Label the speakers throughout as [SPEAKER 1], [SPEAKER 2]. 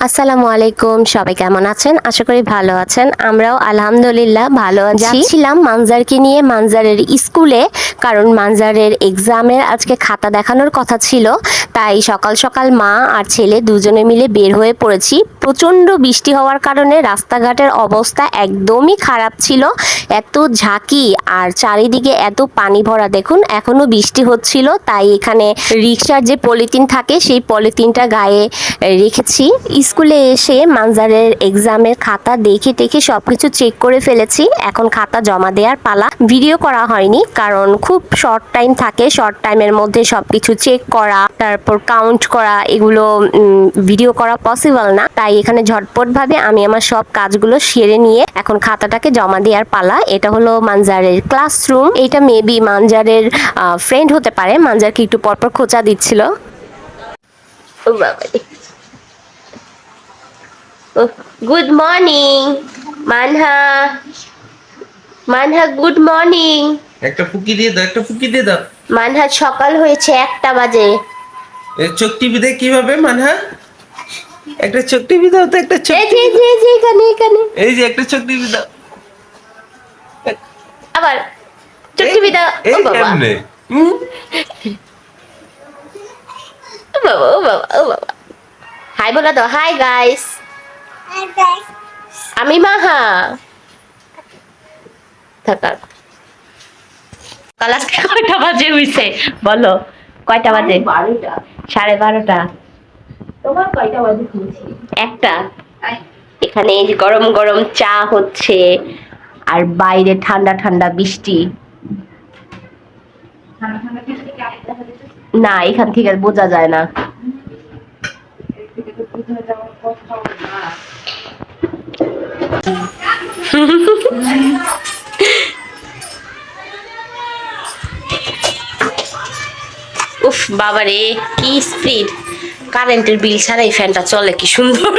[SPEAKER 1] আসসালামু আলাইকুম, সবাই কেমন আছেন? আশা করি ভালো আছেন। আমরাও আলহামদুলিল্লাহ ভালো আছি। যাচ্ছিলাম মানজারকে নিয়ে মানজারের স্কুলে, কারণ মানজারের এক্সামের আজকে খাতা দেখানোর কথা ছিল। তাই সকাল সকাল মা আর ছেলে দুজনে মিলে বের হয়ে পড়েছি। প্রচণ্ড বৃষ্টি হওয়ার কারণে রাস্তাঘাটের অবস্থা একদমই খারাপ ছিল। এত ঝাঁকি আর চারিদিকে এত পানি ভরা, দেখুন এখনো বৃষ্টি হচ্ছিল। তাই এখানে রিক্সার যে পলিথিন থাকে সেই পলিথিনটা গায়ে রেখেছি। স্কুলে এসে মানজারের এক্সামের খাতা দেখে টেখে সবকিছু চেক করে ফেলেছি। এখন খাতা জমা দেওয়ার পালা। ভিডিও করা হয়নি কারণ খুব শর্ট টাইম থাকে, শর্ট টাইমের মধ্যে সবকিছু চেক করা, তারপর কাউন্ট করা, এগুলো ভিডিও করা পসিবল না। তাই এখানে ঝটপট ভাবে আমি আমার সব কাজগুলো সেরে নিয়ে এখন খাতাটাকে জমা দেওয়ার পালা। এটা হলো মানজারের ক্লাসরুম। এটা মেবি মানজারের ফ্রেন্ড হতে পারে, মানজারকে একটু পরপর খোঁচা দিচ্ছিল। ও বাবা, good morning Manha. Manha good morning.
[SPEAKER 2] একটা ফুকি দিয়ে দাও, একটা ফুকি দিয়ে দাও।
[SPEAKER 1] মানহা সকাল হয়েছে, 1টা বাজে।
[SPEAKER 2] চোখ টিপি দেয় কিভাবে মানহা? একটা চোখ টিপি দাও তো, একটা চোখ
[SPEAKER 1] এই যে যে যে এখানে এখানে
[SPEAKER 2] এই যে একটা চোখ টিপি দাও।
[SPEAKER 1] আবার চোখ টিপি দাও। ও
[SPEAKER 2] এই
[SPEAKER 1] বাবা,
[SPEAKER 2] কেমনে?
[SPEAKER 1] ও বাবা, ও বাবা, ও বাবা। হাই বলে দাও, হাই গাইস। আমি মাহা। থাকা কাল আজকে কয়টা বাজে হইছে বলো? কয়টা বাজে? 12টা। 12:30। তোমার কয়টা বাজে খুলছি? 1টা। এখানে এই যে গরম গরম চা হচ্ছে আর বাইরে ঠান্ডা ঠান্ডা বৃষ্টি। না, এখান থেকে বোঝা যায় না। উফ বাবারে, কি স্পিড! কারেন্টের বিল ছাড়াই ফ্যানটা চলে, কি সুন্দর।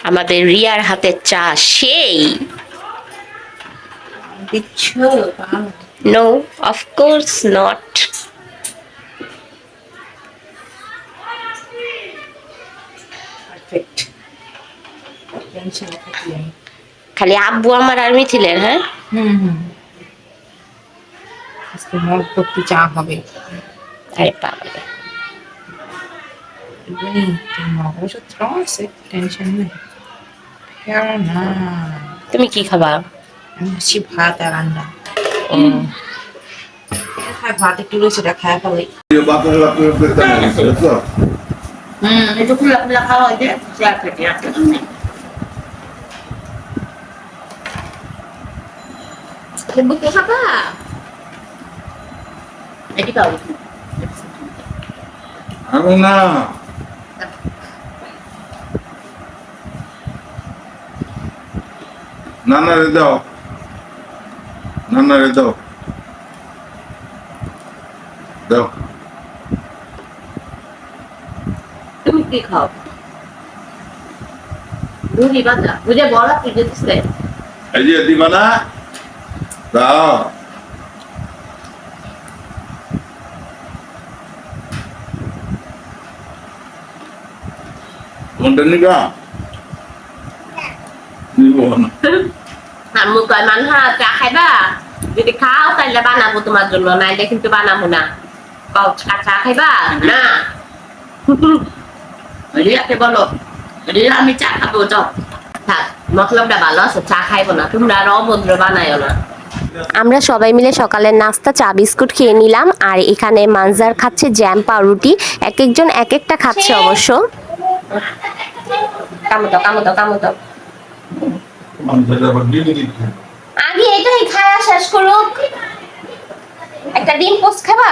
[SPEAKER 1] আমাদের রিয়ার হাতের চা সেই। No, of course not. খালি আব্বু আমার আর মিথিলের। হ্যাঁ,
[SPEAKER 3] আজকে মগ ভর্তি চা হবে।
[SPEAKER 1] আরে বাবা,
[SPEAKER 3] মগ অবশ্য স্ট্রং আছে, টেনশন নেই। না,
[SPEAKER 1] তুমি কি খাবা?
[SPEAKER 3] আমি হচ্ছি ভাত আর আন্ডা। ভাত একটু রয়েছে, এটা খায় ফেলাই। একটু খোলা খোলা খাওয়া হয় যে চেয়ার পেটে রাখতে। লেবু কে খাবা? এটি খাও।
[SPEAKER 4] আমি না, নানারে দাও, নানারে দাও, দাও।
[SPEAKER 3] তুমি কি খাও? দুধি বাজা বুঝে বলা তুই যেতে।
[SPEAKER 4] এই যে দিবা না, দাও। কোনটা নিবা? নিব না।
[SPEAKER 1] আম্মু কয় মানহা চা খাইবা? যদি খাও তাহলে বানাবো তোমার জন্য, নাইলে কিন্তু বানাবো না। কও চা খাইবা? না।
[SPEAKER 3] রিয়াকে বলো, রিয়া আমি চা খাবো, যাও।
[SPEAKER 1] থাক, মতলবটা ভালো আছে, চা খাইবো না। তোমরা আর অভদ্র বানায়ও না। আমরা সবাই মিলে সকালের নাস্তা চা বিস্কুট খেয়ে নিলাম। আর এখানে মানজার খাচ্ছে জ্যাম পাউরুটি। এক একজন এক একটা খাচ্ছে অবশ্য। কামো দাও, কামো দাও, কামো দাও। আগে এটাই খায়া শেষ করুক। একটা ডিম পোস্ট খাবা?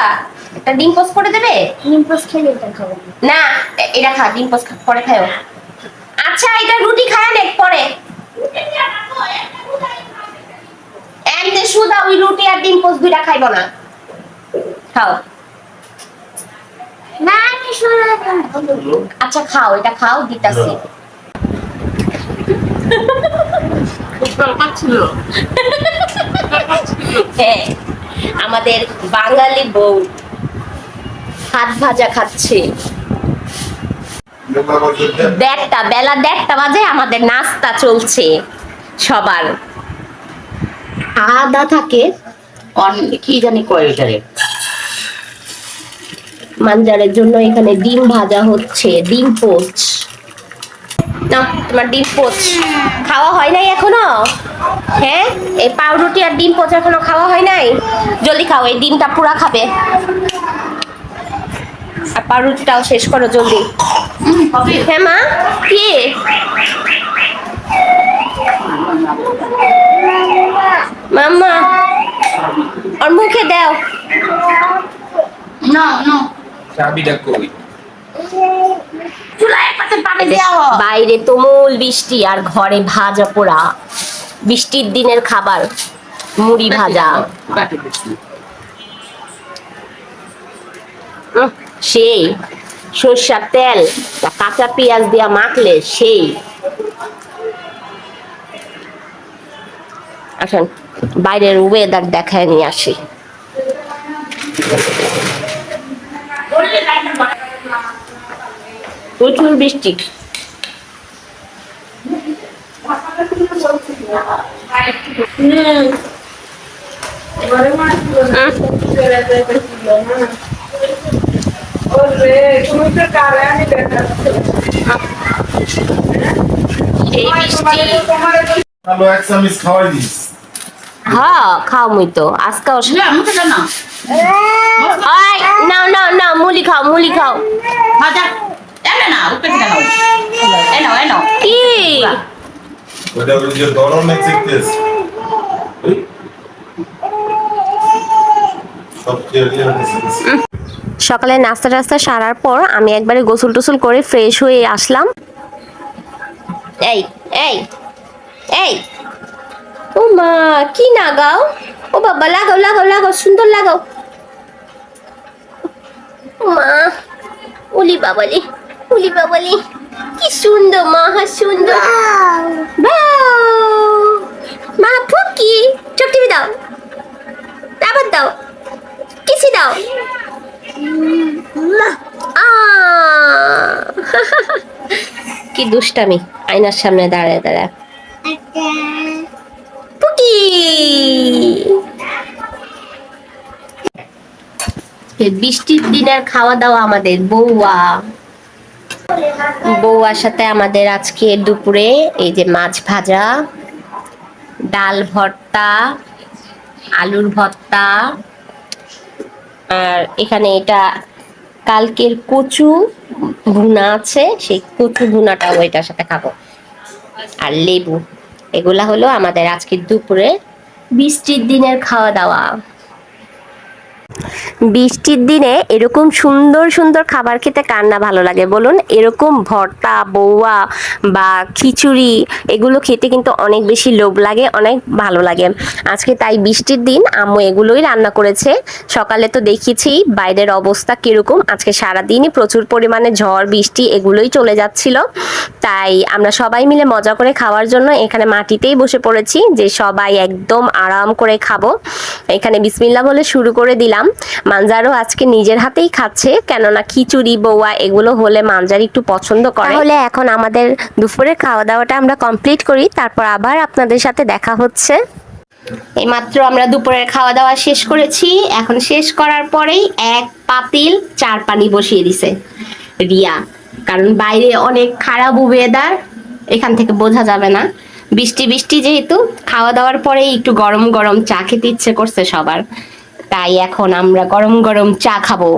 [SPEAKER 1] একটা ডিম পোস্ট করে দেবে?
[SPEAKER 5] ডিম পোস্ট খেলে এটা খাবো
[SPEAKER 1] না, এটা খা, ডিম পোস্ট পরে খাও। আচ্ছা, এটা রুটি খায় না পরে। এমনি সুদা ওই রুটি আর ডিম পোস্ট দুইটা খাইবো না। খাও।
[SPEAKER 5] না, আমি শোনা।
[SPEAKER 1] আচ্ছা খাও, এটা খাও, দিতাছি। হ্যাঁ, আমাদের বাঙালি বউ ভাত ভাজা খাচ্ছে। বেলা 1:30 বাজে, আমাদের নাস্তা চলছে সবার। আদা থাকে
[SPEAKER 3] কি জানি কয় এটারে।
[SPEAKER 1] মানজারের জন্য এখানে ডিম ভাজা হচ্ছে, ডিম পোচ। না, তোমার ডিম পোচ খাওয়া হয় নাই এখনো? হ্যাঁ, এই পাউরুটি আর ডিম পোচ এখনো খাওয়া হয় নাই? জলদি খাও, এই ডিমটা পুরা খাবে। আর পাউরুটিটাও শেষ করো জলদি। হ্যাঁ মা, কি মাম্মা ওর মুখে দাও।
[SPEAKER 3] না না
[SPEAKER 2] চাবিটা কই?
[SPEAKER 3] চুলায় পাতে পানি দেওয়া।
[SPEAKER 1] বাইরে তুমুল বৃষ্টি আর ঘরে ভাজা পোড়া। বৃষ্টির দিনের খাবার মুড়ি ভাজা। সেই সরষের তেল বা কাঁচা পেঁয়াজ দিয়া মাখলে সেই। আসেন বাইরের ওয়েদার দেখায় নিয়ে আসি। প্রচুর বৃষ্টি।
[SPEAKER 4] ভালো এক চামচ খাওয়াই দিস।
[SPEAKER 1] হ্যাঁ খাও মুই তো আজকাও।
[SPEAKER 3] মুখে দাও না।
[SPEAKER 1] নাও নাও নাও, মুলি খাও মুলি খাও।
[SPEAKER 3] ভাজা এনে না উপরে দাও। এনো
[SPEAKER 1] কি
[SPEAKER 4] ওটা ওই যে গরমে চিকতেস সব ক্লিয়ার হচ্ছে।
[SPEAKER 1] সকালে নাস্তা টাস্তা সারার পর আমি একবারে গোসল টোসল করে ফ্রেশ হয়ে আসলাম। এই এই এই ও মা, কি লাগাও? ও বাবা, লাগাও লাগাও লাগাও, সুন্দর লাগাও। মা, উলি বাবালি, উলি বাবালি, কি সুন্দর মা, সুন্দর। মা ফুকি, চোখ টিপে দাও, আবার দাও, কিসি দাও। কি দুষ্টামি, আয়নার সামনে দাঁড়ায় দাঁড়ায়। পুকি বৃষ্টির দিনের খাওয়া দাওয়া আমাদের বউয়ার সাথে আমাদের আজকে দুপুরে এই যে মাছ ভাজা, ডাল ভর্তা, আলুর ভর্তা, আর এখানে এটা কালকের কচু ভুনা আছে, সেই কচু ভুনাটাও এটার সাথে খাবো, আর লেবু। এগুলা হলো আমাদের আজকের দুপুরে বৃষ্টির দিনের খাওয়া দাওয়া। বৃষ্টির দিনে এরকম সুন্দর সুন্দর খাবার খেতে কার না ভালো লাগে বলুন? এরকম ভর্তা, বউয়া বা খিচুড়ি, এগুলো খেতে কিন্তু অনেক বেশি লোভ লাগে, অনেক ভালো লাগে। আজকে তাই বৃষ্টির দিন আম্মু এগুলোই রান্না করেছে। সকালে তো দেখেছি বাইরের অবস্থা কিরকম, আজকে সারাদিনই প্রচুর পরিমাণে ঝড় বৃষ্টি এগুলোই চলে যাচ্ছিল। তাই আমরা সবাই মিলে মজা করে খাওয়ার জন্য এখানে মাটিতেই বসে পড়েছি, যে সবাই একদম আরাম করে খাবো। এখানে বিসমিল্লাহ বলে শুরু করে দিলাম। মানজারও আজকে নিজের হাতেই খাচ্ছে, কেননা খিচুড়ি বউয়া এগুলো হলে মানজার একটু পছন্দ করে। তাহলে এখন আমাদের দুপুরের খাওয়া দাওয়াটা আমরা কমপ্লিট করি, তারপর আবার আপনাদের সাথে দেখা হচ্ছে। এইমাত্র আমরা দুপুরের খাওয়া দাওয়া শেষ করেছি। এখন শেষ করার পরেই এক পাতিল 4 পানি বসিয়ে দিছে রিয়া, কারণ বাইরে অনেক খারাপ ওয়েদার, এখান থেকে বোঝা যাবে না। বৃষ্টি বৃষ্টি যেহেতু, খাওয়া দাওয়ার পরে একটু গরম গরম চা খেতে ইচ্ছে করছে সবার, তাই এখন আমরা গরম গরম চা খাবো।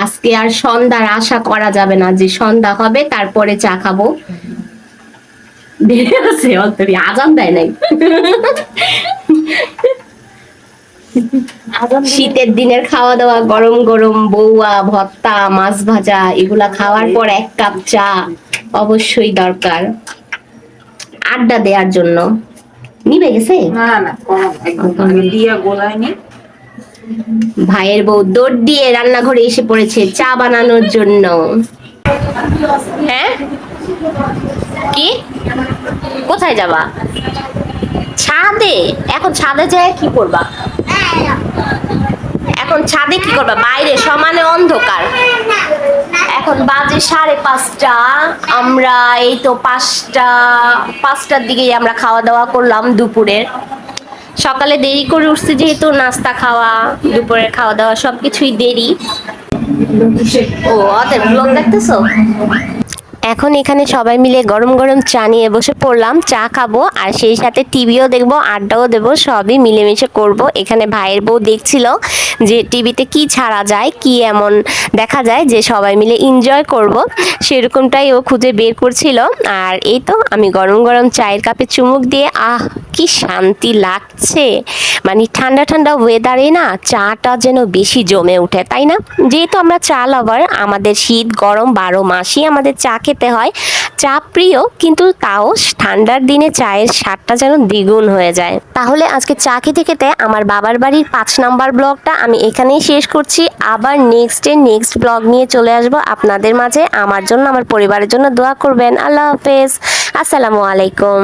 [SPEAKER 1] আজকে আর সন্ধ্যার আশা করা যাবে না যে সন্ধ্যা হবে তারপরে চা খাবো। দেরি আছে, অন্তরি আজান দেয় নাই। শীতের দিনের খাওয়া দাওয়া, গরম গরম বউয়া, ভর্তা, মাছ ভাজা, এগুলা খাওয়ার পর 1 কাপ চা অবশ্যই দরকার আড্ডা দেওয়ার জন্য। নিবে গেছে
[SPEAKER 3] না না একদম দিয়া গোলায়নি।
[SPEAKER 1] ভাইয়ের বউ দৌড় দিয়ে রান্নাঘরে এসে পড়েছে চা বানানোর জন্য। হ্যাঁ, কি কোথায় যাবা? ছাদে? এখন ছাদে যায় কি করবা? এখন ছাদে কি করবা, বাইরে সমানে অন্ধকার। এখন বাজে 5:30। আমরা এই তো 5টার দিকেই আমরা খাওয়া দাওয়া করলাম দুপুরের। সকালে দেরি করে উঠছি যেহেতু, নাস্তা খাওয়া, দুপুরের খাওয়া দাওয়া সবকিছুই দেরি। ও ওদের ব্লগ দেখতেছো? এখন এখানে সবাই মিলে গরম গরম চা নিয়ে বসে পড়লাম, চা খাবো আর সেই সাথে টিভিও দেখবো, আড্ডাও দেবো, সবই মিলেমিশে করব। এখানে ভাইয়ের বউ দেখছিল যে টিভিতে কি ছাড়া যায়, কি এমন দেখা যায় যে সবাই মিলে এনজয় করব, সেরকমটাই ও খুঁজে বের করছিল। আর এই তো আমি গরম গরম চায়ের কাপে চুমুক দিয়ে কি শান্তি লাগছে। মানে ঠান্ডা ঠান্ডা ওয়েদারে না চাটা যেন বেশি জমে ওঠে, তাই না? যেহেতু আমরা চা লাভার, আমাদের শীত গরম 12 মাসই আমাদের চা খেতে হয়। চা প্রিয়, কিন্তু তাও ঠান্ডার দিনে চায়ের স্বাদটা যেন দ্বিগুণ হয়ে যায়। তাহলে আজকে চা খেতে খেতে আমার বাবার বাড়ির 5 নাম্বার ব্লগটা আমি এখানেই শেষ করছি। আবার নেক্সট ব্লগ নিয়ে চলে আসবো আপনাদের মাঝে। আমার জন্য, আমার পরিবারের জন্য দোয়া করবেন। আল্লাহ হাফেজ, আসসালামু আলাইকুম।